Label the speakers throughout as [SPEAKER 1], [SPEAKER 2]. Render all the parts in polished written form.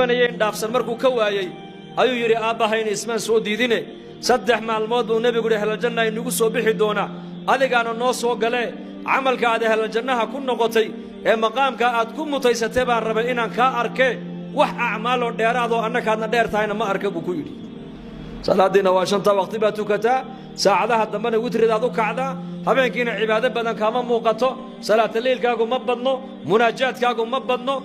[SPEAKER 1] dhaafsan markuu ka waayay ayuu yiri aabahayna ismaan soo diidine saddex maalmood uu nabigu helal janna inagu soo bixi doona adigaana noo soo gale amalka aad helal jannaha ku noqotay ee maqaamka aad ku mutaysatay baan rabay inaan ka arkay wax acmaal oo dheeraad oo annakaadna dheer tahayna ma arka buu ku yiri salaadina waa shanta waqti baa tukata saacadaha dambana witridaad u kacda habeenkiina cibaado badan kama muuqato salaata leelkaagu ma badno munaajaadkaagu ma badno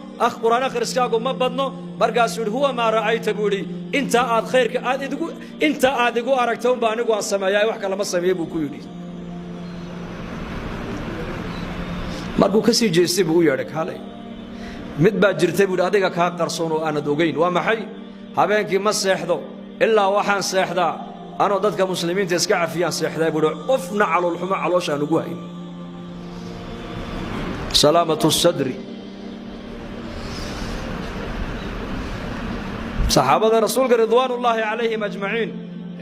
[SPEAKER 1] quraan akhriskaagu ma badno markaas huwa ma raayta buuri inta aad khayrka aad igu aragto baa anigu aan sameeyay wax kale ma sameeyay buu ku yiri markuu ka sii jeestay buu yeedhay kaalay mid baa jirtay buu adiga ka qarsoon oo aanad ogeyn waa maxay habeenkii ma seexdo ilaa waxaan seexdaa أنا ضدك مسلمين تسكع فيها سيحدا يقولوا أفنع على الحمى على وش نقوهين سلامة الصدر صحابة رسولك رضوان الله عليهم أجمعين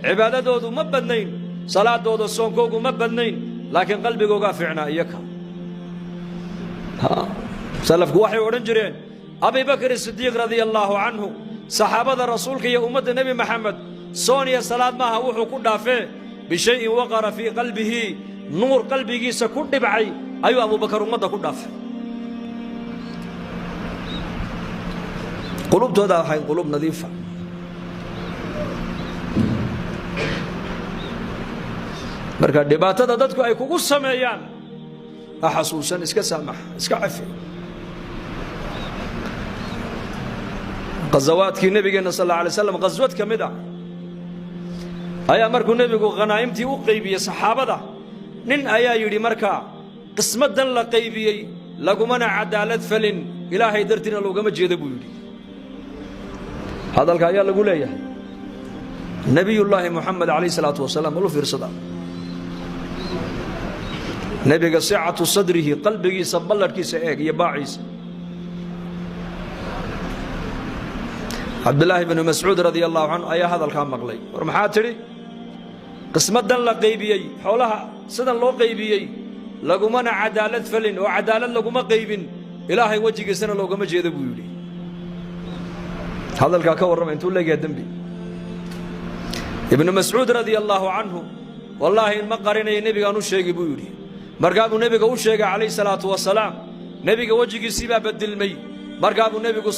[SPEAKER 1] عبادة دودو مبنين صلاة دودو الصوم كوكو مبنين لكن قلبي كوكا فعنا إياك سلف قواحي ورنجرين أبي بكر الصديق رضي الله عنه صحابة رسولك يا أمة النبي محمد سونيا صلاة ما هو كل دافع بشيء وقر في قلبه نور قلبه سكون بعي أيوة أبو بكر ومضى كل دافع قلوب تودا هاي قلوب نظيفة مركا دباتة دتكو أي كوكو سمعيان أحسوسا إسكا سامح إسكا عفي غزوات كي النبي صلى الله عليه وسلم غزوات كمدة ayaa markuu nabigu qanaa'imtii u qaybiyay saxaabada nin ayaa yiri marka qismadan la qaybiyay lagumana cadaalad falin ilaahay dartina loogama jeedo buu yiri hadalka ayaa lagu leeyahay nabiyullaahi muhammad alayhi salaatu wasalaam loo fiirsada nabiga sa'atu sadrihi qalbigiisa balladkiisa eeg iyo baaciisa abdullah ibn mas'ud radiyallahu anhu ayaa hadalka maqlay war maxaa tiri qismadan la qaybiyay xoolaha sidan loo qaybiyay lagumana cadaalad falin oo cadaalad laguma qaybin ilaahay wajigiisana loogama jeedo buu yiri hadalka ka warramay intuu leeyahay dambi ibn mas'ud radiyallahu anhu wallahi ma qarinay nabiga anu sheegay buu yiri markaa uu nabiga u sheegay alayhi salaatu wasalaam nabiga wajigiisa baa bedilmay markaa uu nabigu